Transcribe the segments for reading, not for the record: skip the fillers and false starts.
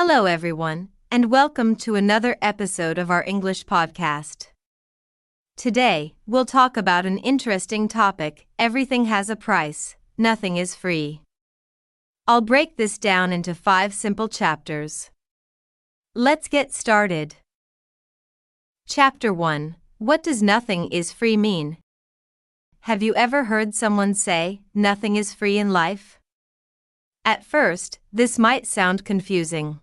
Hello, everyone, and welcome to another episode of our English podcast. Today, we'll talk about an interesting topic: everything has a price, nothing is free. I'll break this down into 5 simple chapters. Let's get started. Chapter 1: What does nothing is free mean? Have you ever heard someone say, nothing is free in life? At first, this might sound confusing.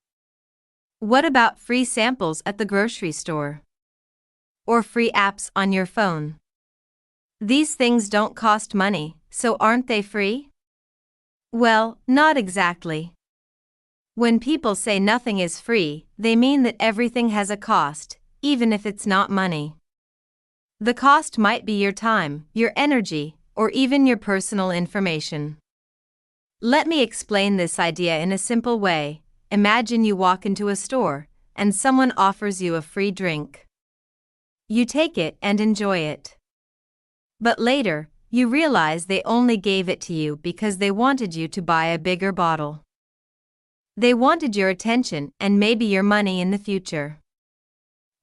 What about free samples at the grocery store? Or free apps on your phone? These things don't cost money, so aren't they free? Well, not exactly. When people say nothing is free, they mean that everything has a cost, even if it's not money. The cost might be your time, your energy, or even your personal information. Let me explain this idea in a simple way. Imagine you walk into a store, and someone offers you a free drink. You take it and enjoy it. But later, you realize they only gave it to you because they wanted you to buy a bigger bottle. They wanted your attention and maybe your money in the future.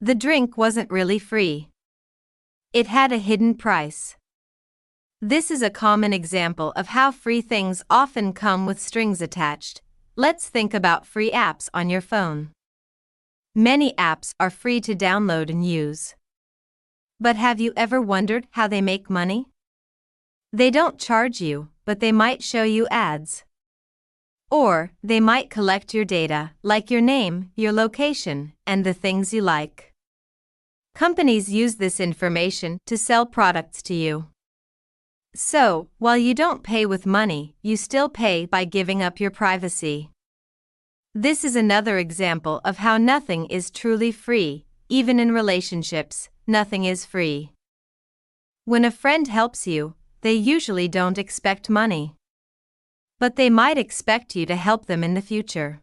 The drink wasn't really free. It had a hidden price. This is a common example of how free things often come with strings attached. Let's think about free apps on your phone. Many apps are free to download and use. But have you ever wondered how they make money? They don't charge you, but they might show you ads. Or, they might collect your data, like your name, your location, and the things you like. Companies use this information to sell products to you. So, while you don't pay with money, you still pay by giving up your privacy. This is another example of how nothing is truly free. Even in relationships, nothing is free. When a friend helps you, they usually don't expect money. But they might expect you to help them in the future.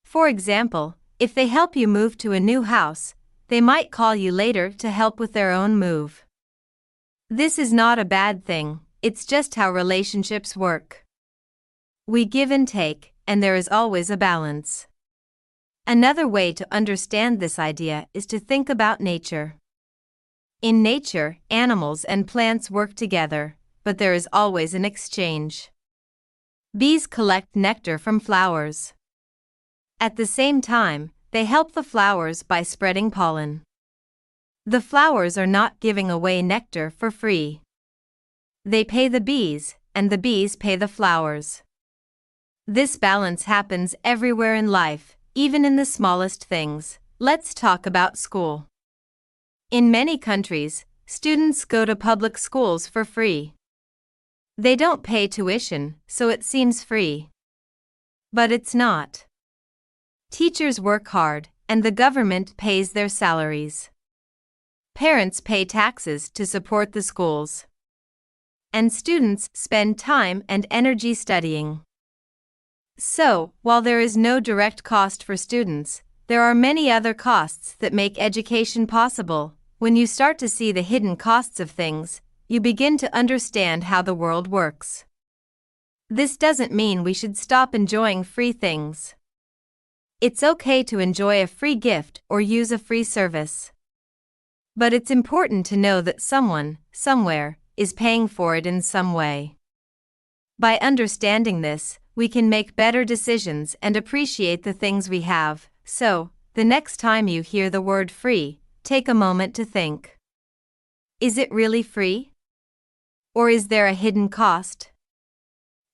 For example, if they help you move to a new house, they might call you later to help with their own move. This is not a bad thing, it's just how relationships work. We give and take, and there is always a balance. Another way to understand this idea is to think about nature. In nature, animals and plants work together, but there is always an exchange. Bees collect nectar from flowers. At the same time, they help the flowers by spreading pollen. The flowers are not giving away nectar for free. They pay the bees, and the bees pay the flowers. This balance happens everywhere in life, even in the smallest things. Let's talk about school. In many countries, students go to public schools for free. They don't pay tuition, so it seems free. But it's not. Teachers work hard, and the government pays their salaries. Parents pay taxes to support the schools. And students spend time and energy studying. So, while there is no direct cost for students, there are many other costs that make education possible. When you start to see the hidden costs of things, you begin to understand how the world works. This doesn't mean we should stop enjoying free things. It's okay to enjoy a free gift or use a free service. But it's important to know that someone, somewhere, is paying for it in some way. By understanding this, we can make better decisions and appreciate the things we have. So, the next time you hear the word free, take a moment to think. Is it really free? Or is there a hidden cost?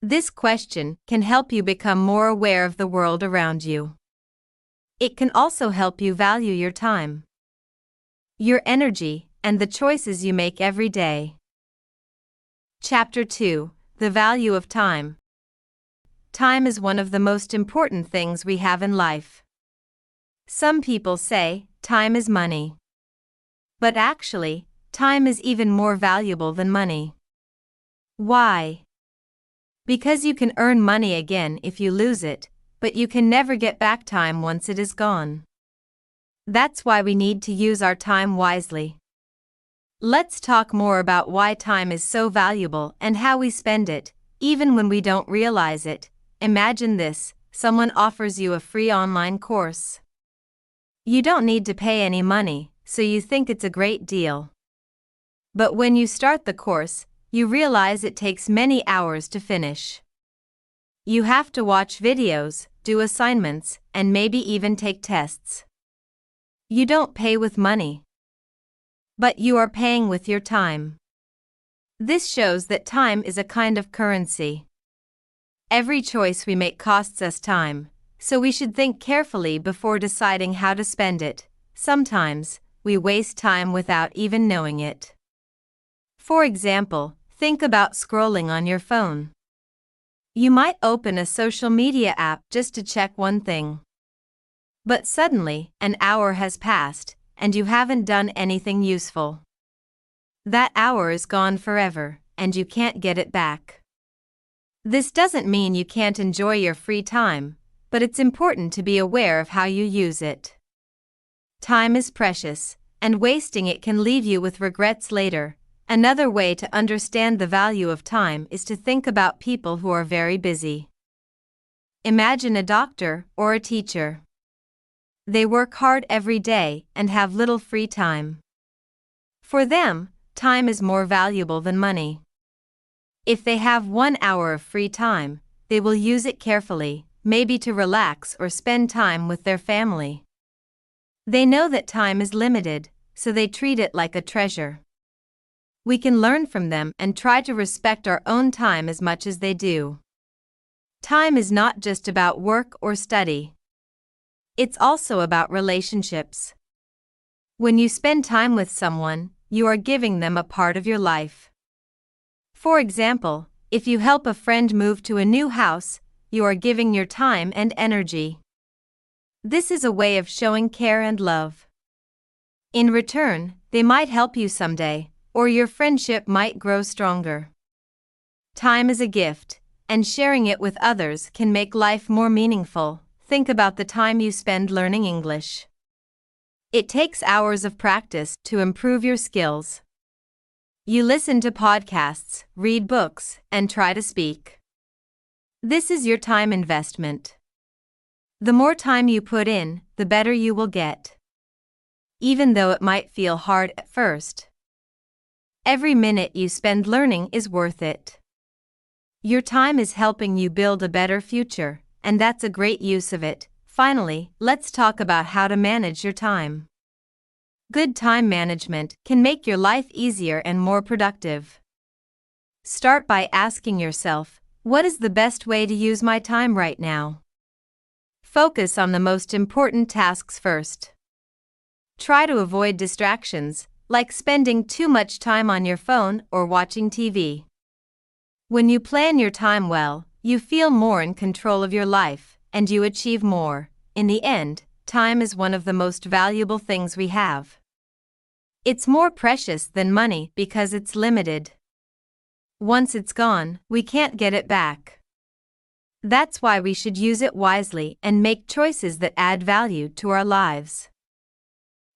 This question can help you become more aware of the world around you. It can also help you value your time, your energy, and the choices you make every day. Chapter 2: The Value of Time. Time is one of the most important things we have in life. Some people say, time is money. But actually, time is even more valuable than money. Why? Because you can earn money again if you lose it, but you can never get back time once it is gone. That's why we need to use our time wisely. Let's talk more about why time is so valuable and how we spend it, even when we don't realize it. Imagine this: someone offers you a free online course. You don't need to pay any money, so you think it's a great deal. But when you start the course, you realize it takes many hours to finish. You have to watch videos, do assignments, and maybe even take tests. You don't pay with money, but you are paying with your time. This shows that time is a kind of currency. Every choice we make costs us time, so we should think carefully before deciding how to spend it. Sometimes, we waste time without even knowing it. For example, think about scrolling on your phone. You might open a social media app just to check one thing. But suddenly, an hour has passed, and you haven't done anything useful. That hour is gone forever, and you can't get it back. This doesn't mean you can't enjoy your free time, but it's important to be aware of how you use it. Time is precious, and wasting it can leave you with regrets later. Another way to understand the value of time is to think about people who are very busy. Imagine a doctor or a teacher. They work hard every day and have little free time. For them, time is more valuable than money. If they have 1 hour of free time, they will use it carefully, maybe to relax or spend time with their family. They know that time is limited, so they treat it like a treasure. We can learn from them and try to respect our own time as much as they do. Time is not just about work or study. It's also about relationships. When you spend time with someone, you are giving them a part of your life. For example, if you help a friend move to a new house, you are giving your time and energy. This is a way of showing care and love. In return, they might help you someday, or your friendship might grow stronger. Time is a gift, and sharing it with others can make life more meaningful. Think about the time you spend learning English. It takes hours of practice to improve your skills. You listen to podcasts, read books, and try to speak. This is your time investment. The more time you put in, the better you will get. Even though it might feel hard at first. Every minute you spend learning is worth it. Your time is helping you build a better future, and that's a great use of it. Finally, let's talk about how to manage your time. Good time management can make your life easier and more productive. Start by asking yourself, what is the best way to use my time right now? Focus on the most important tasks first. Try to avoid distractions, like spending too much time on your phone or watching TV. When you plan your time well, you feel more in control of your life, and you achieve more. In the end, time is one of the most valuable things we have. It's more precious than money because it's limited. Once it's gone, we can't get it back. That's why we should use it wisely and make choices that add value to our lives.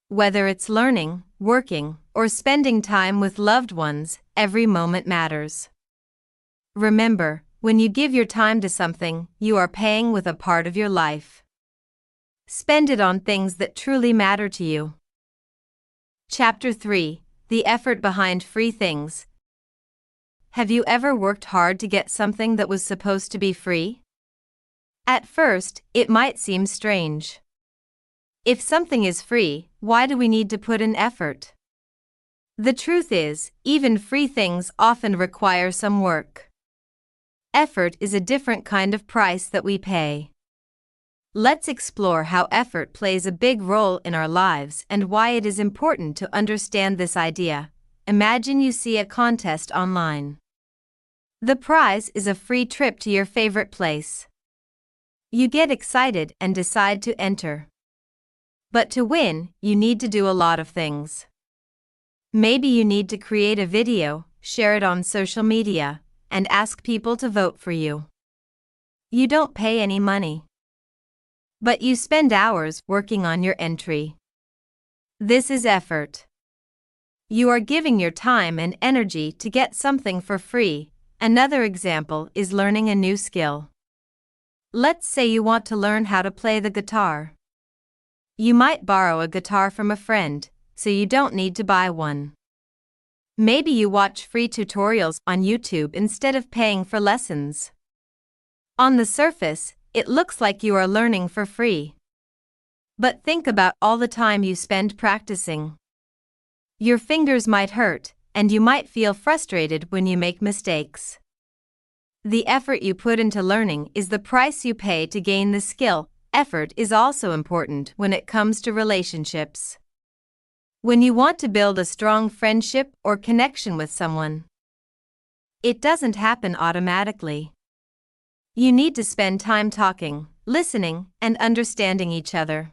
Whether it's learning, working, or spending time with loved ones, every moment matters. Remember, when you give your time to something, you are paying with a part of your life. Spend it on things that truly matter to you. Chapter 3: The Effort Behind Free Things. Have you ever worked hard to get something that was supposed to be free? At first, it might seem strange. If something is free, why do we need to put in effort? The truth is, even free things often require some work. Effort is a different kind of price that we pay. Let's explore how effort plays a big role in our lives and why it is important to understand this idea. Imagine you see a contest online. The prize is a free trip to your favorite place. You get excited and decide to enter. But to win, you need to do a lot of things. Maybe you need to create a video, share it on social media, and ask people to vote for you. You don't pay any money. But you spend hours working on your entry. This is effort. You are giving your time and energy to get something for free. Another example is learning a new skill. Let's say you want to learn how to play the guitar. You might borrow a guitar from a friend, so you don't need to buy one. Maybe you watch free tutorials on YouTube instead of paying for lessons. On the surface, it looks like you are learning for free. But think about all the time you spend practicing. Your fingers might hurt, and you might feel frustrated when you make mistakes. The effort you put into learning is the price you pay to gain the skill. Effort is also important when it comes to relationships. When you want to build a strong friendship or connection with someone, it doesn't happen automatically. You need to spend time talking, listening, and understanding each other.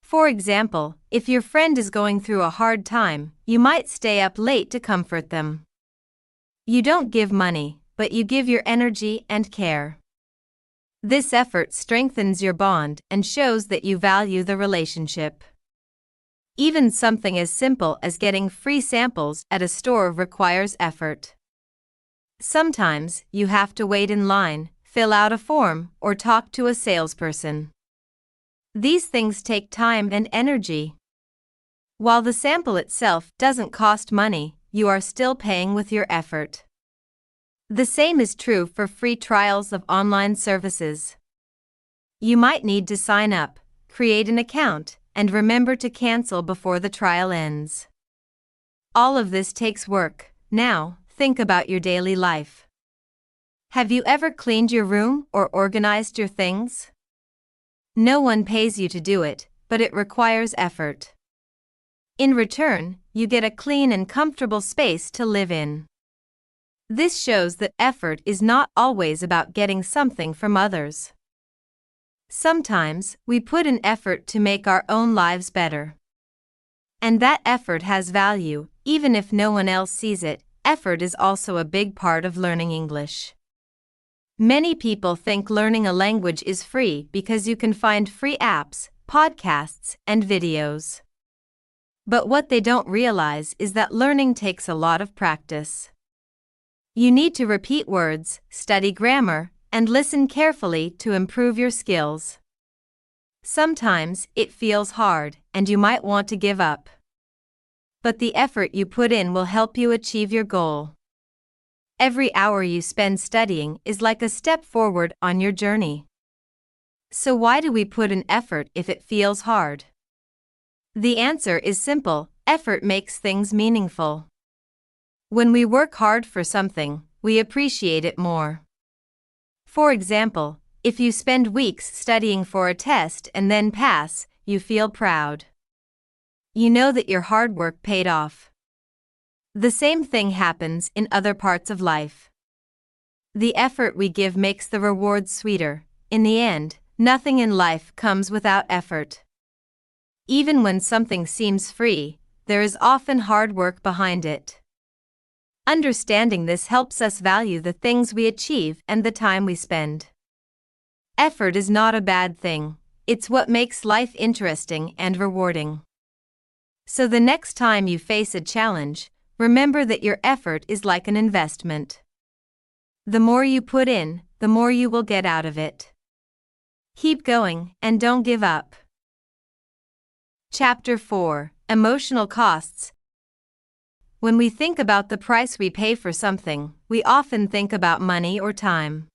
For example, if your friend is going through a hard time, you might stay up late to comfort them. You don't give money, but you give your energy and care. This effort strengthens your bond and shows that you value the relationship. Even something as simple as getting free samples at a store requires effort. Sometimes you have to wait in line, fill out a form, or talk to a salesperson. These things take time and energy. While the sample itself doesn't cost money, you are still paying with your effort. The same is true for free trials of online services. You might need to sign up, create an account, and remember to cancel before the trial ends. All of this takes work. Now, think about your daily life. Have you ever cleaned your room or organized your things? No one pays you to do it, but it requires effort. In return, you get a clean and comfortable space to live in. This shows that effort is not always about getting something from others. Sometimes, we put in effort to make our own lives better. And that effort has value, even if no one else sees it. Effort is also a big part of learning English. Many people think learning a language is free because you can find free apps, podcasts, and videos. But what they don't realize is that learning takes a lot of practice. You need to repeat words, study grammar, and listen carefully to improve your skills. Sometimes it feels hard, and you might want to give up. But the effort you put in will help you achieve your goal. Every hour you spend studying is like a step forward on your journey. So why do we put in effort if it feels hard? The answer is simple: effort makes things meaningful. When we work hard for something, we appreciate it more. For example, if you spend weeks studying for a test and then pass, you feel proud. You know that your hard work paid off. The same thing happens in other parts of life. The effort we give makes the reward sweeter. In the end, nothing in life comes without effort. Even when something seems free, there is often hard work behind it. Understanding this helps us value the things we achieve and the time we spend. Effort is not a bad thing, it's what makes life interesting and rewarding. So the next time you face a challenge, remember that your effort is like an investment. The more you put in, the more you will get out of it. Keep going and don't give up. Chapter 4: Emotional Costs. When we think about the price we pay for something, we often think about money or time.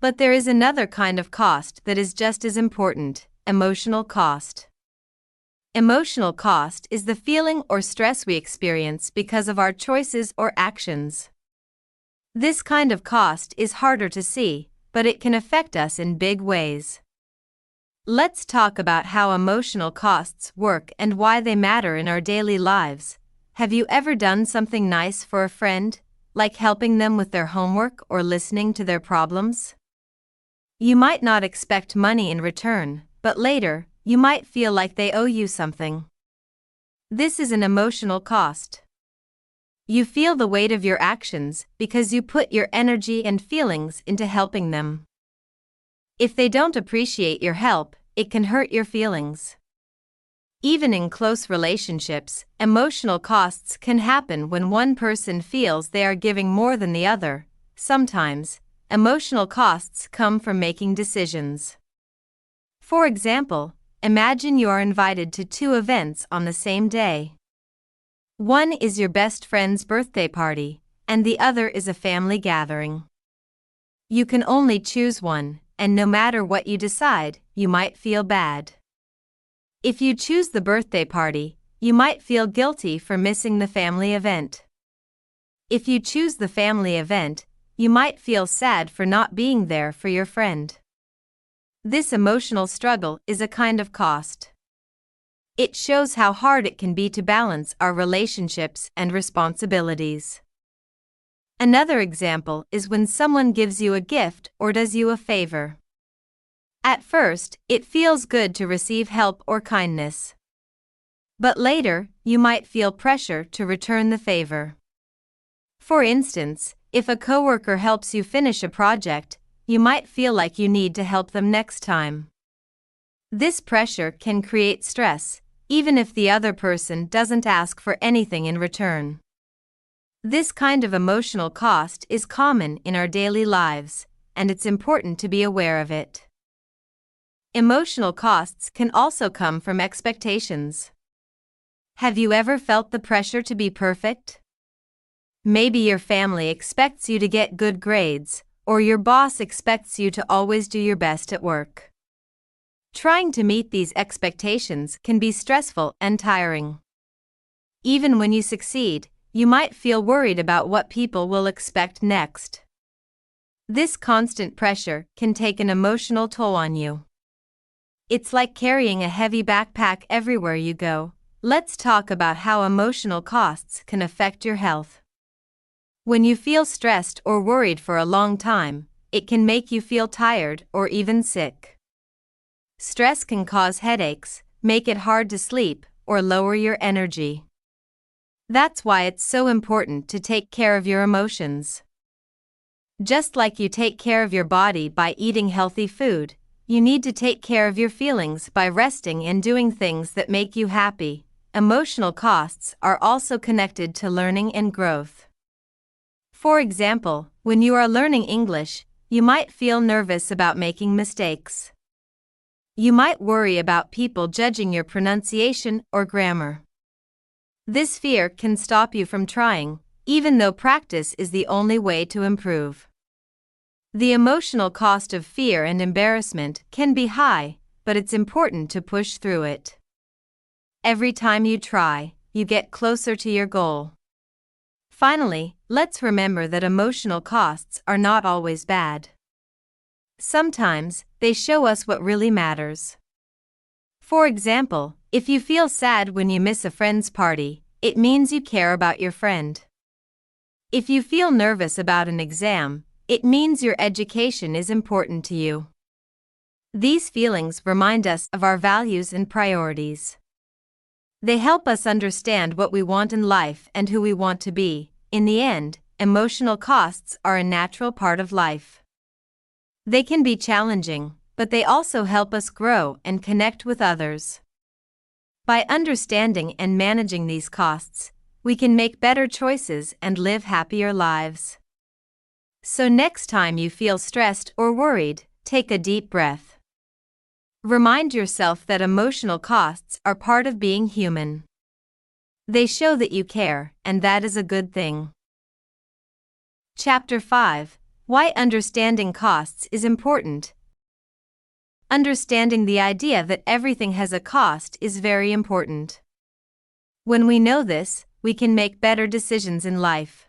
But there is another kind of cost that is just as important: emotional cost. Emotional cost is the feeling or stress we experience because of our choices or actions. This kind of cost is harder to see, but it can affect us in big ways. Let's talk about how emotional costs work and why they matter in our daily lives. Have you ever done something nice for a friend, like helping them with their homework or listening to their problems? You might not expect money in return, but later, you might feel like they owe you something. This is an emotional cost. You feel the weight of your actions because you put your energy and feelings into helping them. If they don't appreciate your help, it can hurt your feelings. Even in close relationships, emotional costs can happen when one person feels they are giving more than the other. Sometimes, emotional costs come from making decisions. For example, imagine you are invited to two events on the same day. One is your best friend's birthday party, and the other is a family gathering. You can only choose one, and no matter what you decide, you might feel bad. If you choose the birthday party, you might feel guilty for missing the family event. If you choose the family event, you might feel sad for not being there for your friend. This emotional struggle is a kind of cost. It shows how hard it can be to balance our relationships and responsibilities. Another example is when someone gives you a gift or does you a favor. At first, it feels good to receive help or kindness. But later, you might feel pressure to return the favor. For instance, if a coworker helps you finish a project, you might feel like you need to help them next time. This pressure can create stress, even if the other person doesn't ask for anything in return. This kind of emotional cost is common in our daily lives, and it's important to be aware of it. Emotional costs can also come from expectations. Have you ever felt the pressure to be perfect? Maybe your family expects you to get good grades, or your boss expects you to always do your best at work. Trying to meet these expectations can be stressful and tiring. Even when you succeed, you might feel worried about what people will expect next. This constant pressure can take an emotional toll on you. It's like carrying a heavy backpack everywhere you go. Let's talk about how emotional costs can affect your health. When you feel stressed or worried for a long time, it can make you feel tired or even sick. Stress can cause headaches, make it hard to sleep, or lower your energy. That's why it's so important to take care of your emotions. Just like you take care of your body by eating healthy food, you need to take care of your feelings by resting and doing things that make you happy. Emotional costs are also connected to learning and growth. For example, when you are learning English, you might feel nervous about making mistakes. You might worry about people judging your pronunciation or grammar. This fear can stop you from trying, even though practice is the only way to improve. The emotional cost of fear and embarrassment can be high, but it's important to push through it. Every time you try, you get closer to your goal. Finally, let's remember that emotional costs are not always bad. Sometimes, they show us what really matters. For example, if you feel sad when you miss a friend's party, it means you care about your friend. If you feel nervous about an exam, it means your education is important to you. These feelings remind us of our values and priorities. They help us understand what we want in life and who we want to be. In the end, emotional costs are a natural part of life. They can be challenging, but they also help us grow and connect with others. By understanding and managing these costs, we can make better choices and live happier lives. So next time you feel stressed or worried, take a deep breath. Remind yourself that emotional costs are part of being human. They show that you care, and that is a good thing. Chapter 5: Why Understanding Costs is Important. Understanding the idea that everything has a cost is very important. When we know this, we can make better decisions in life.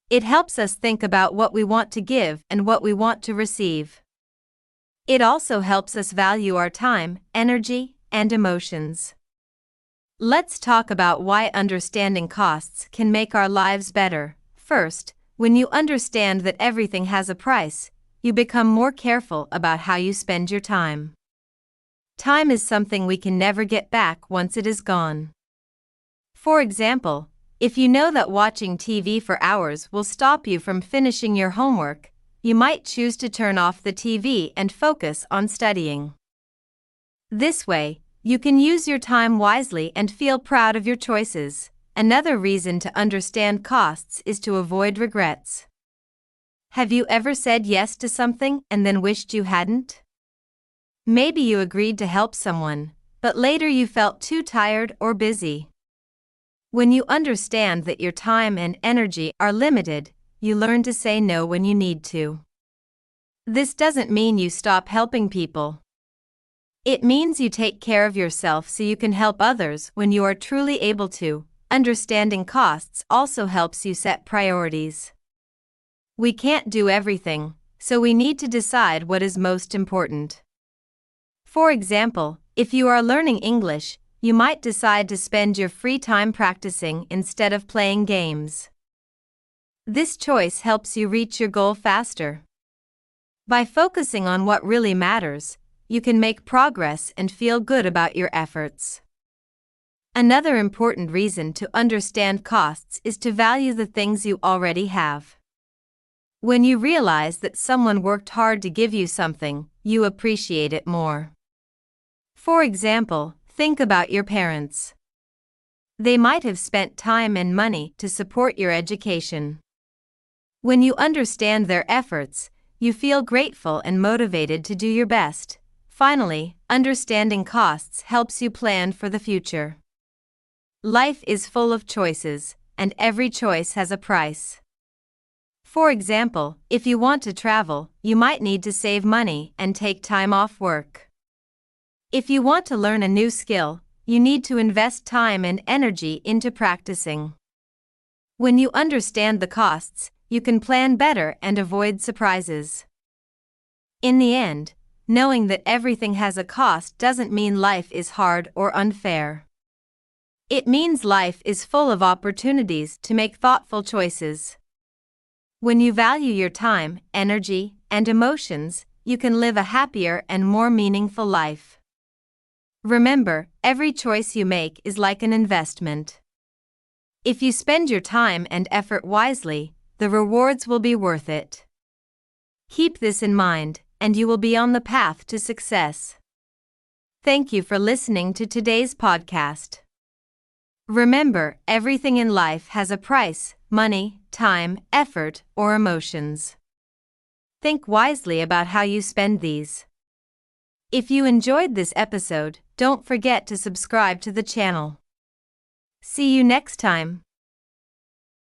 It helps us think about what we want to give and what we want to receive. It also helps us value our time, energy, and emotions. Let's talk about why understanding costs can make our lives better. First, when you understand that everything has a price, you become more careful about how you spend your time. Time is something we can never get back once it is gone. For example, if you know that watching TV for hours will stop you from finishing your homework, you might choose to turn off the TV and focus on studying. This way, you can use your time wisely and feel proud of your choices. Another reason to understand costs is to avoid regrets. Have you ever said yes to something and then wished you hadn't? Maybe you agreed to help someone, but later you felt too tired or busy. When you understand that your time and energy are limited, you learn to say no when you need to. This doesn't mean you stop helping people. It means you take care of yourself so you can help others when you are truly able to. Understanding costs also helps you set priorities. We can't do everything, so we need to decide what is most important. For example, if you are learning English, you might decide to spend your free time practicing instead of playing games. This choice helps you reach your goal faster. By focusing on what really matters, you can make progress and feel good about your efforts. Another important reason to understand costs is to value the things you already have. When you realize that someone worked hard to give you something, you appreciate it more. For example, think about your parents. They might have spent time and money to support your education. When you understand their efforts, you feel grateful and motivated to do your best. Finally, understanding costs helps you plan for the future. Life is full of choices, and every choice has a price. For example, if you want to travel, you might need to save money and take time off work. If you want to learn a new skill, you need to invest time and energy into practicing. When you understand the costs, you can plan better and avoid surprises. In the end, knowing that everything has a cost doesn't mean life is hard or unfair. It means life is full of opportunities to make thoughtful choices. When you value your time, energy, and emotions, you can live a happier and more meaningful life. Remember, every choice you make is like an investment. If you spend your time and effort wisely, the rewards will be worth it. Keep this in mind, and you will be on the path to success. Thank you for listening to today's podcast. Remember, everything in life has a price: money, time, effort, or emotions. Think wisely about how you spend these. If you enjoyed this episode, don't forget to subscribe to the channel. See you next time.